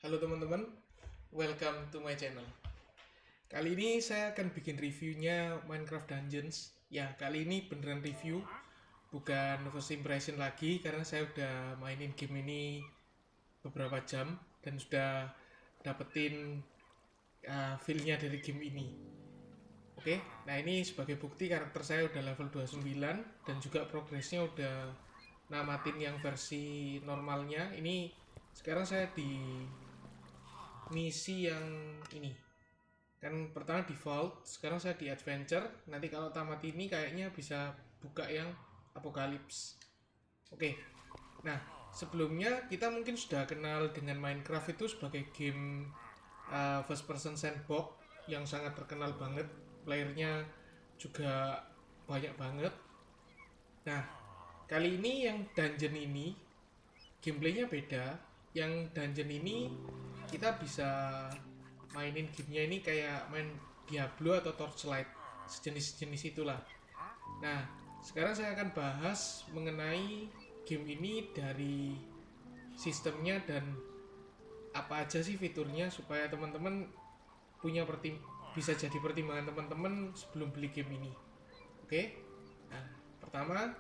Halo teman-teman, welcome to my channel. Kali ini saya akan bikin reviewnya Minecraft Dungeons. Ya, kali ini beneran review, bukan first impression lagi karena saya udah mainin game ini beberapa jam dan sudah dapetin feel-nya dari game ini. Oke, nah ini sebagai bukti karakter saya udah level 29 dan juga progresnya udah namatin yang versi normalnya. Ini sekarang saya di misi yang ini kan pertama default, sekarang saya di adventure. Nanti kalau tamat ini kayaknya bisa buka yang apocalypse. Oke, nah sebelumnya kita mungkin sudah kenal dengan Minecraft itu sebagai game first person sandbox yang sangat terkenal banget, playernya juga banyak banget. Nah, kali ini yang dungeon ini gameplaynya beda. Yang dungeon ini kita bisa mainin gamenya ini kayak main Diablo atau Torchlight, sejenis-jenis itulah. Nah, sekarang saya akan bahas mengenai game ini dari sistemnya dan apa aja sih fiturnya supaya teman-teman punya bisa jadi pertimbangan teman-teman sebelum beli game ini. Oke? Nah, pertama,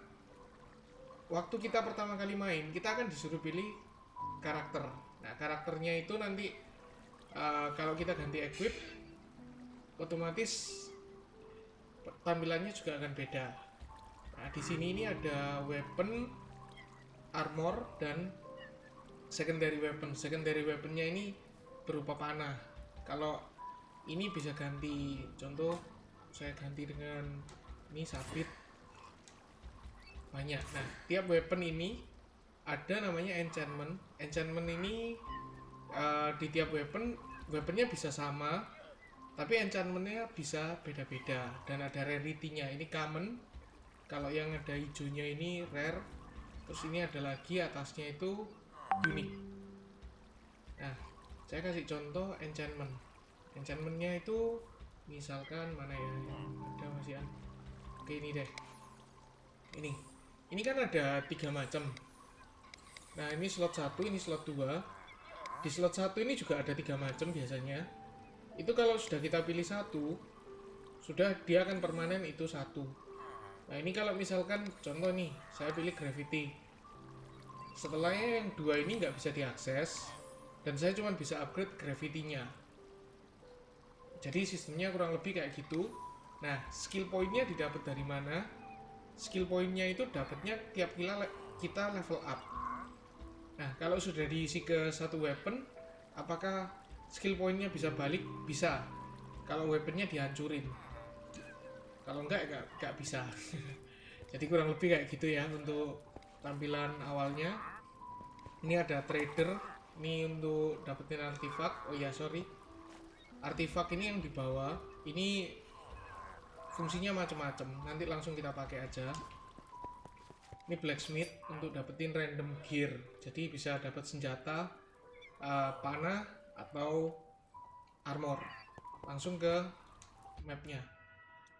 waktu kita pertama kali main, kita akan disuruh pilih karakter. Nah, karakternya itu nanti kalau kita ganti equip, otomatis tampilannya juga akan beda. Nah, di sini ini ada weapon, armor, dan secondary weapon. Secondary weaponnya ini berupa panah. Kalau ini bisa ganti, contoh saya ganti dengan ini sabit banyak. Nah, tiap weapon ini ada namanya enchantment. Enchantment ini di tiap weaponnya bisa sama, tapi enchantmentnya bisa beda-beda dan ada rarity-nya. Ini common, kalau yang ada hijaunya ini rare, terus ini ada lagi atasnya itu unique. Nah, saya kasih contoh enchantment. Enchantmentnya itu misalkan mana ya yang ada masih an. Oke, ini deh. Ini kan ada 3 macam. Nah, ini slot 1, ini slot 2. Di slot 1 ini juga ada 3 macam biasanya. Itu kalau sudah kita pilih satu, sudah dia akan permanen itu satu. Nah, ini kalau misalkan contoh nih, saya pilih gravity. Setelahnya yang dua ini nggak bisa diakses, dan saya cuma bisa upgrade gravity-nya. Jadi sistemnya kurang lebih kayak gitu. Nah, skill point-nya didapat dari mana? Skill point-nya itu dapatnya tiap kita level up. Nah, kalau sudah diisi ke satu weapon, apakah skill point-nya bisa balik? Bisa. Kalau weaponnya dihancurin. Kalau enggak, enggak bisa. Jadi kurang lebih kayak gitu ya untuk tampilan awalnya. Ini ada trader. Ini untuk dapetin artifak. Oh ya, sorry. Artifak ini yang dibawa. Ini fungsinya macam-macam. Nanti langsung kita pakai aja. Ini blacksmith untuk dapetin random gear. Jadi bisa dapat senjata, panah atau armor. Langsung ke mapnya.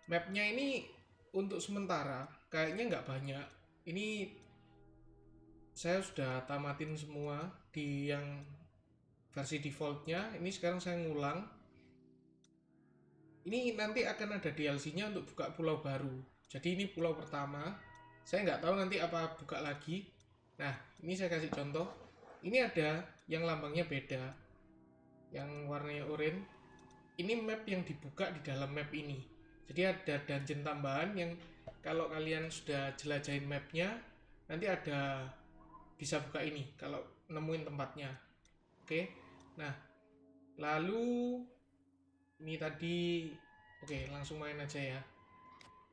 Mapnya ini untuk sementara kayaknya nggak banyak. Ini saya sudah tamatin semua di yang versi defaultnya. Ini sekarang saya ngulang. Ini nanti akan ada DLC-nya untuk buka pulau baru. Jadi ini pulau pertama. Saya nggak tahu nanti apa buka lagi. Nah, ini saya kasih contoh. Ini ada yang lambangnya beda, yang warnanya oranye. Ini map yang dibuka di dalam map ini. Jadi ada dungeon tambahan yang kalau kalian sudah jelajahin mapnya, nanti ada bisa buka ini kalau nemuin tempatnya. Oke, nah lalu ini tadi, oke langsung main aja ya.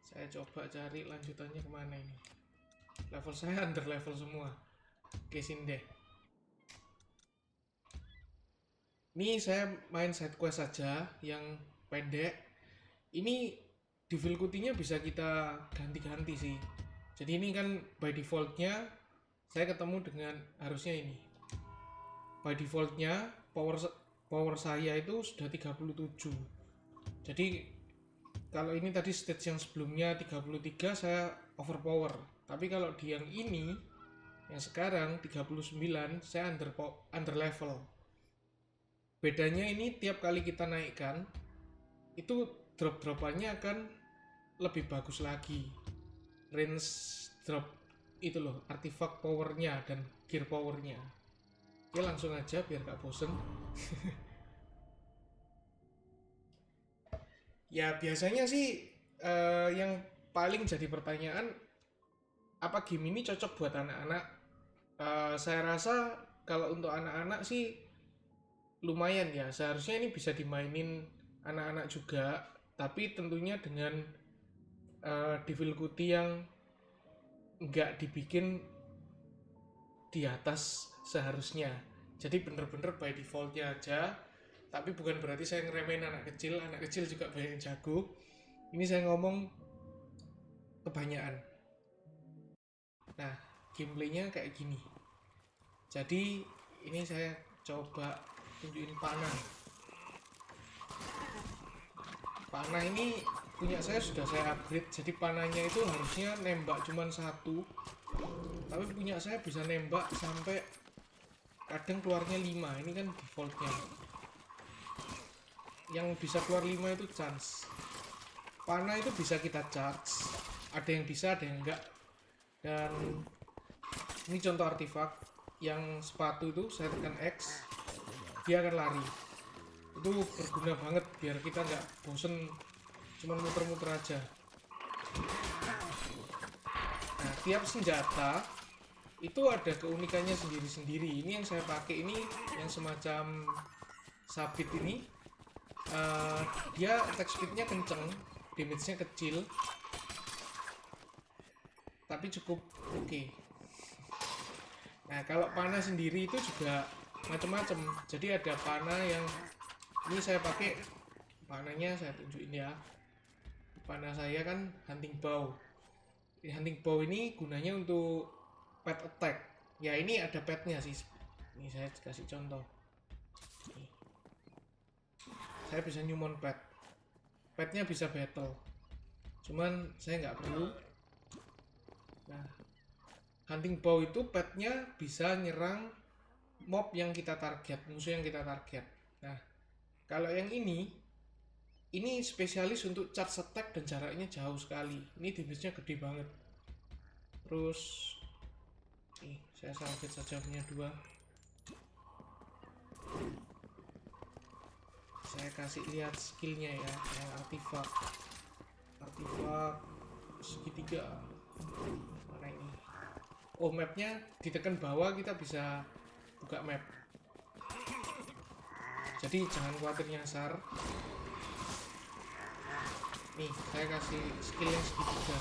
Saya coba cari lanjutannya kemana ini. Level saya under level semua. Oke, sini deh. Ini saya main side quest saja yang pendek. Ini difficulty-nya bisa kita ganti-ganti sih. Jadi ini kan by defaultnya saya ketemu dengan harusnya ini. By defaultnya power saya itu sudah 37. Jadi kalau ini tadi stage yang sebelumnya 33 saya overpower. Tapi kalau di yang ini yang sekarang 39 saya under level. Bedanya ini tiap kali kita naikkan itu drop-dropannya akan lebih bagus lagi. Range drop itu loh, artifact powernya dan gear powernya. Oke, langsung aja biar gak bosen. Ya biasanya sih yang paling jadi pertanyaan, apa game ini cocok buat anak-anak? Saya rasa kalau untuk anak-anak sih lumayan ya, seharusnya ini bisa dimainin anak-anak juga, tapi tentunya dengan difficulty yang nggak dibikin di atas seharusnya. Jadi bener-bener by defaultnya aja, tapi bukan berarti saya ngeremehin anak kecil juga banyak yang jago. Ini saya ngomong kebanyakan. Nah, gameplaynya kayak gini. Jadi ini saya coba tunjukin panah. Panah ini punya saya sudah saya upgrade, jadi panahnya itu harusnya nembak cuma satu, tapi punya saya bisa nembak sampai kadang keluarnya 5. Ini kan defaultnya, yang bisa keluar 5 itu chance. Panah itu bisa kita charge, ada yang bisa ada yang enggak. Dan ini contoh artefak yang sepatu itu saya tekan X dia akan lari. Itu berguna banget biar kita nggak bosen cuman muter-muter aja. Nah, tiap senjata itu ada keunikannya sendiri-sendiri. Ini yang saya pakai ini yang semacam sabit ini, dia attack speednya kenceng, damage-nya kecil, tapi cukup oke. Nah, kalau panah sendiri itu juga macam-macam. Jadi ada panah yang ini saya pakai, panahnya saya tunjukin ya. Panah saya kan hunting bow. Hunting bow ini gunanya untuk pet attack. Ya ini ada petnya sih. Ini saya kasih contoh. Nih. Saya bisa nyumon pet. Petnya bisa battle. Cuman saya nggak perlu. Nah, hunting bow itu petnya bisa nyerang mob yang kita target, musuh yang kita target. Nah, kalau yang ini spesialis untuk charge attack dan jaraknya jauh sekali. Ini damage-nya gede banget. Terus nih, saya salvage saja punya 2. Saya kasih lihat skillnya ya, yang artifak segitiga. Mana ini? Oh, mapnya ditekan bawah kita bisa buka map. Jadi jangan khawatir nyasar. Nih, saya kasih skill yang segitiga.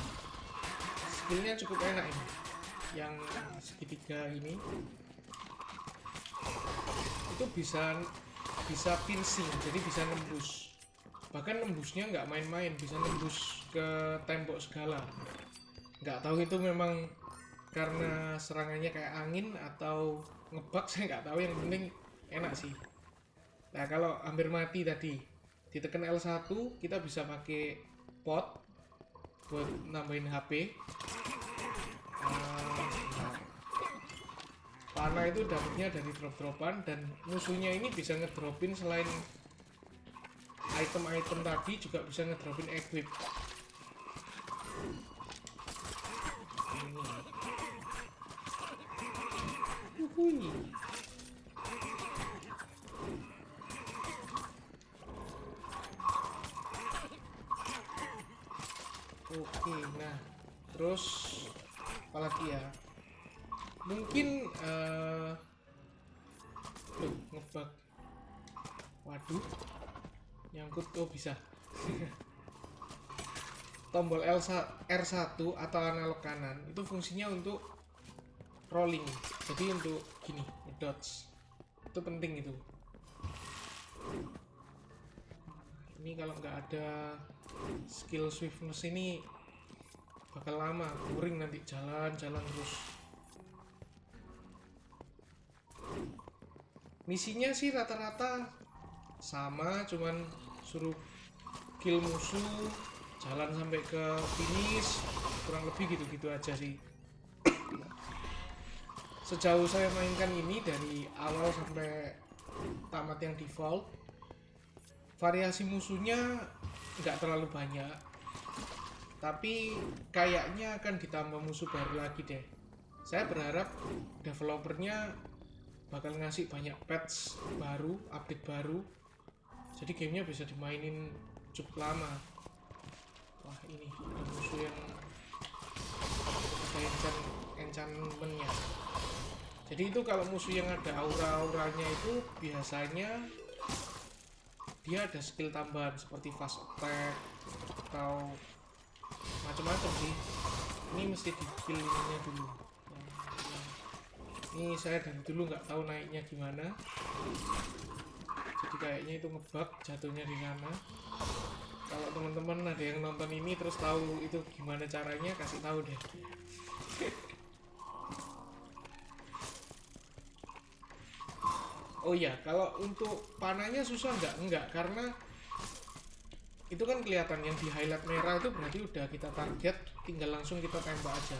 Skillnya cukup enak ini. Yang segitiga ini itu bisa piercing, jadi bisa nembus. Bahkan nembusnya nggak main-main, bisa nembus ke tembok segala. Nggak tahu itu memang karena serangannya kayak angin atau ngebug, saya nggak tahu. Yang penting enak sih. Nah, kalau hampir mati tadi ditekan L1 kita bisa pakai pot buat nambahin HP. Panah itu dapatnya dari drop-dropan, dan musuhnya ini bisa ngedropin selain item-item tadi juga bisa ngedropin equip. Yuhui. Oke, nah terus apalagi ya? Mungkin ngebug. Waduh, nyangkut. Oh bisa. Tombol R1 atau analog kanan itu fungsinya untuk rolling. Jadi untuk gini, dodge. Itu penting itu. Ini kalau nggak ada skill swiftness ini bakal lama, boring nanti jalan terus. Misinya sih rata-rata sama, cuman suruh kill musuh, jalan sampai ke finish, kurang lebih gitu-gitu aja sih. Sejauh saya mainkan ini dari awal sampai tamat yang default. Variasi musuhnya nggak terlalu banyak, tapi kayaknya akan ditambah musuh baru lagi deh. Saya berharap developernya bakal ngasih banyak patch baru, update baru, jadi gamenya bisa dimainin cukup lama. Wah, ini ada musuh yang ada enchantmentnya. Jadi itu kalau musuh yang ada aura-auranya itu biasanya dia ada skill tambahan seperti fast attack atau macam-macam sih. Ini mesti di kill ininya dulu. Ini saya dari dulu nggak tahu naiknya gimana, jadi kayaknya itu ngebug jatuhnya di sana. Kalau teman-teman ada yang nonton ini terus tahu itu gimana caranya, kasih tahu deh. Oh iya, kalau untuk panahnya susah enggak, karena itu kan kelihatan yang di highlight merah itu berarti udah kita target, tinggal langsung kita tembak aja.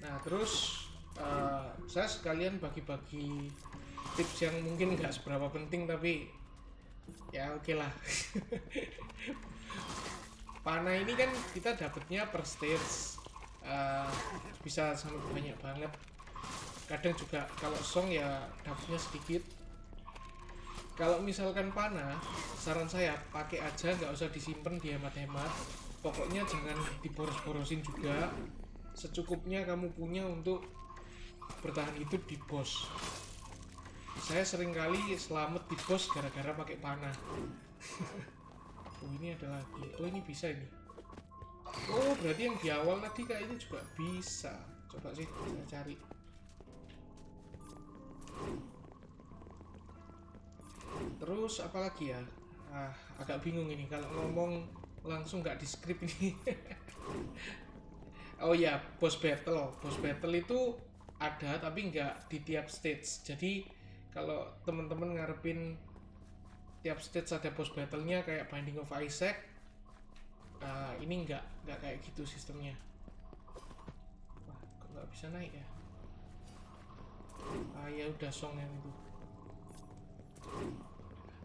Nah terus saya sekalian bagi-bagi tips yang mungkin nggak seberapa penting tapi ya oke lah. Panah ini kan kita dapatnya per stage, bisa sampai banyak banget. Kadang juga kalau song ya dapatnya sedikit. Kalau misalkan panah, saran saya pakai aja, nggak usah disimpan dihemat-hemat. Pokoknya jangan diboros-borosin juga. Secukupnya kamu punya untuk bertahan hidup di boss. Saya sering kali selamat di boss gara-gara pakai panah. Oh ini ada lagi. Oh ini bisa ini. Oh berarti yang di awal tadi kayaknya juga bisa. Coba sih saya cari. Terus apalagi ya? Agak bingung ini kalau ngomong langsung nggak di script ini. Oh ya, boss battle. Boss battle itu ada tapi nggak di tiap stage. Jadi kalau teman-teman ngarepin tiap stage ada boss battle-nya kayak Binding of Isaac, ini nggak kayak gitu sistemnya. Wah, kok nggak bisa naik ya? Ya udah song yang itu.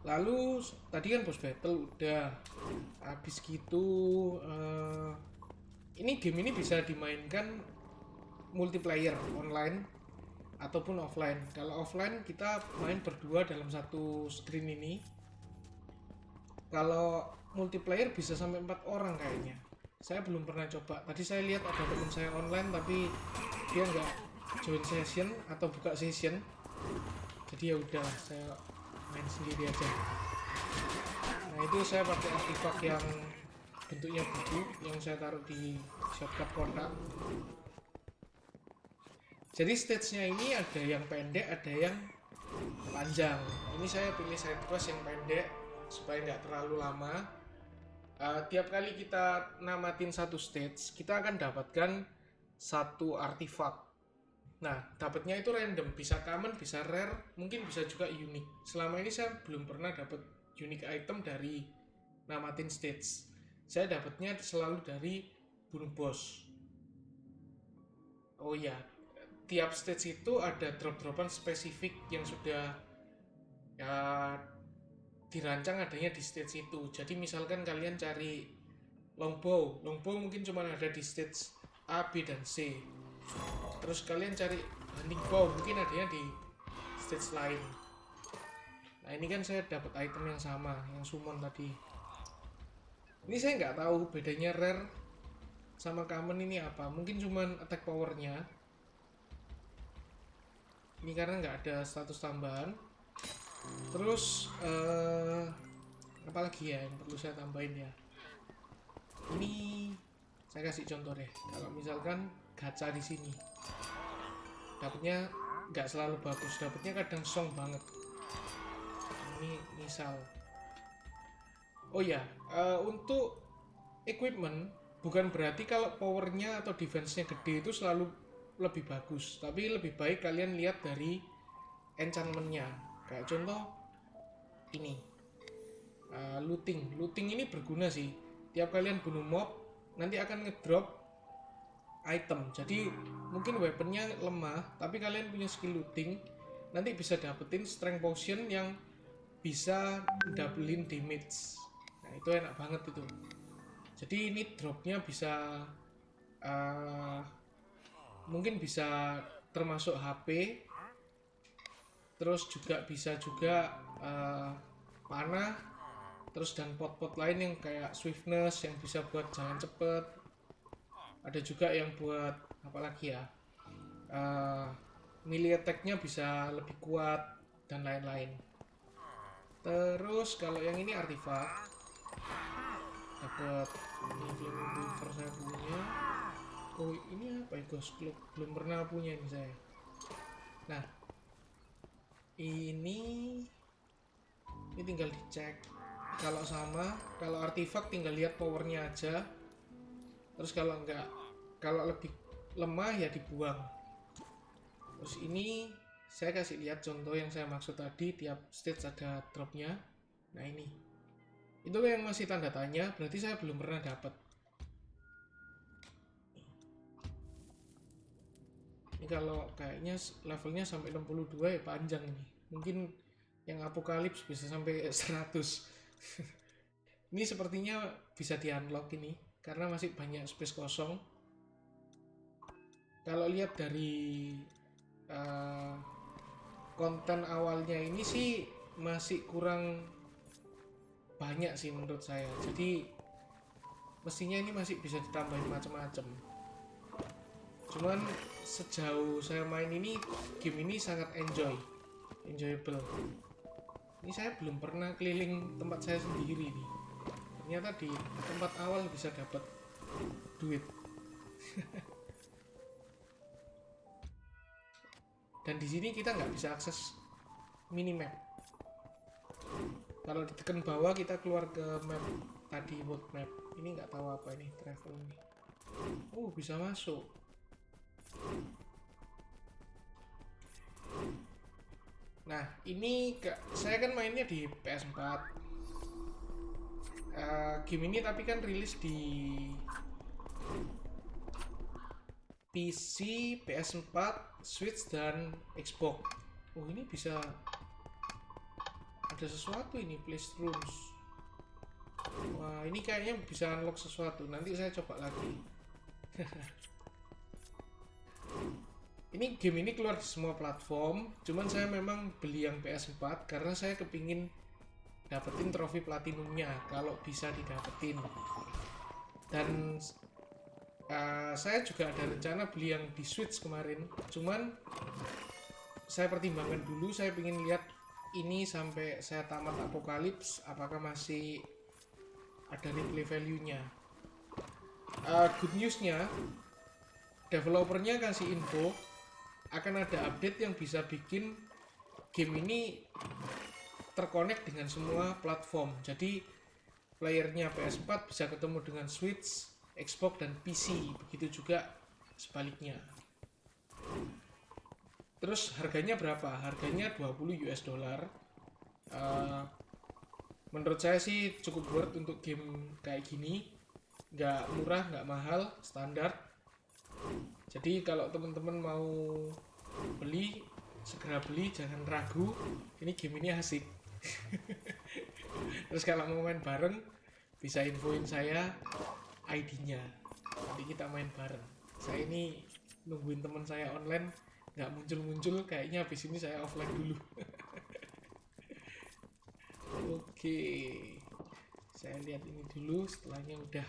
Lalu tadi kan boss battle udah, habis gitu ini game ini bisa dimainkan multiplayer online ataupun offline. Kalau offline kita main berdua dalam satu screen ini. Kalau multiplayer bisa sampai 4 orang kayaknya. Saya belum pernah coba. Tadi saya lihat ada teman saya online tapi dia nggak join session atau buka session. Jadi ya udah saya main sendiri aja. Nah itu saya pakai artifak yang bentuknya buku yang saya taruh di shortcut kotak. Jadi stage-nya ini ada yang pendek, ada yang panjang. Ini saya pilih side quest yang pendek supaya nggak terlalu lama. Tiap kali kita namatin satu stage, kita akan dapatkan satu artifak. Nah, dapatnya itu random, bisa common, bisa rare, mungkin bisa juga unik. Selama ini saya belum pernah dapat unique item dari namatin stage. Saya dapatnya selalu dari bunuh bos. Oh ya, tiap stage itu ada drop-dropan spesifik yang sudah ya, dirancang adanya di stage itu. Jadi misalkan kalian cari longbow mungkin cuma ada di stage A, B, dan C. Terus kalian cari hunting bow mungkin adanya di stage lain. Nah ini kan saya dapat item yang sama, yang summon tadi. Ini saya nggak tahu bedanya rare sama common ini apa. Mungkin cuman attack powernya. Ini karena nggak ada status tambahan. Terus apalagi ya yang perlu saya tambahin ya. Ini saya kasih contoh deh. Kalau misalkan gacha di sini, dapatnya nggak selalu bagus. Dapatnya kadang song banget. Ini misal. Oh ya, untuk equipment bukan berarti kalau powernya atau defense-nya gede itu selalu lebih bagus. Tapi lebih baik kalian lihat dari enchantment-nya. Kayak contoh ini, looting ini berguna sih. Tiap kalian bunuh mob nanti akan ngedrop item. Jadi mungkin weaponnya lemah, tapi kalian punya skill looting, nanti bisa dapetin strength potion yang bisa doublein damage. Nah itu enak banget itu. Jadi ini dropnya bisa mungkin bisa termasuk HP, terus juga bisa juga panah, terus dan pot-pot lain yang kayak swiftness yang bisa buat jalan cepet. Ada juga yang buat apalagi ya, melee attack-nya bisa lebih kuat dan lain-lain. Terus kalau yang ini artifak, dapat ini flame weaver saya punya. Oh ini apa ya Ghost Cloak, belum pernah punya ini saya. Nah ini tinggal dicek kalau sama. Kalau artifak tinggal lihat powernya aja, terus kalau enggak, kalau lebih lemah ya dibuang. Terus ini saya kasih lihat contoh yang saya maksud tadi, tiap stage ada dropnya. Nah ini itu yang masih tanda tanya, berarti saya belum pernah dapat. Ini kalau kayaknya levelnya sampai 62 ya, panjang nih. Mungkin yang Apokalips bisa sampai 100. Ini sepertinya bisa di unlock ini karena masih banyak space kosong. Kalau lihat dari konten awalnya ini sih masih kurang banyak sih menurut saya. Jadi mestinya ini masih bisa ditambahin macam-macam. Cuman sejauh saya main ini, game ini sangat enjoyable. Ini saya belum pernah keliling tempat saya sendiri nih. Ternyata di tempat awal bisa dapat duit. Dan di sini kita nggak bisa akses minimap. Kalau ditekan bawah kita keluar ke map tadi, world map. Ini nggak tahu apa ini, travel nih. Oh bisa masuk. Nah ini saya kan mainnya di PS4. Game ini tapi kan rilis di PC, PS4, Switch, dan Xbox. Oh ini bisa ada sesuatu ini, place rooms. Wah ini kayaknya bisa unlock sesuatu, nanti saya coba lagi. Ini game ini keluar di semua platform, cuman saya memang beli yang PS4 karena saya kepingin dapetin trofi platinumnya kalau bisa didapetin. Dan saya juga ada rencana beli yang di Switch kemarin, cuman saya pertimbangkan dulu, saya ingin lihat ini sampai saya tamat Apokalips apakah masih ada replay value-nya. Good news-nya, developernya kasih info akan ada update yang bisa bikin game ini terkonek dengan semua platform. Jadi playernya PS4 bisa ketemu dengan Switch, Xbox, dan PC. Begitu juga sebaliknya. Terus harganya berapa? Harganya 20 US dollar. Menurut saya sih cukup worth untuk game kayak gini. Nggak murah, nggak mahal, standar. Jadi kalau teman-teman mau beli, segera beli, jangan ragu. Ini game ini asik. Terus kalau mau main bareng, bisa infoin saya ID-nya. Nanti kita main bareng. Saya ini nungguin teman saya online, nggak muncul-muncul. Kayaknya habis ini saya offline dulu. Oke, saya lihat ini dulu. Setelahnya udah.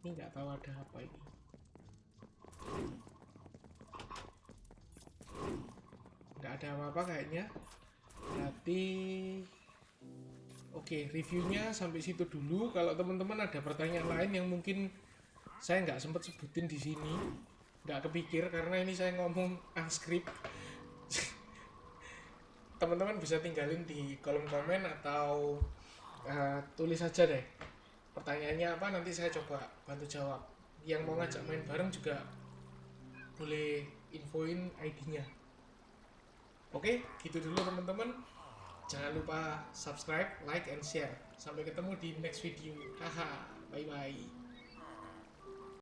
Ini nggak tahu ada apa ini. Nggak ada apa-apa kayaknya. Berarti oke, reviewnya sampai situ dulu. Kalau teman-teman ada pertanyaan lain yang mungkin saya nggak sempat sebutin di sini, nggak kepikir karena ini saya ngomong unscript. Teman-teman bisa tinggalin di kolom komen atau tulis saja deh pertanyaannya apa, nanti saya coba bantu jawab. Yang mau ngajak main bareng juga boleh infoin ID-nya. Oke, gitu dulu teman-teman. Jangan lupa subscribe, like, and share. Sampai ketemu di next video. Haha, bye-bye.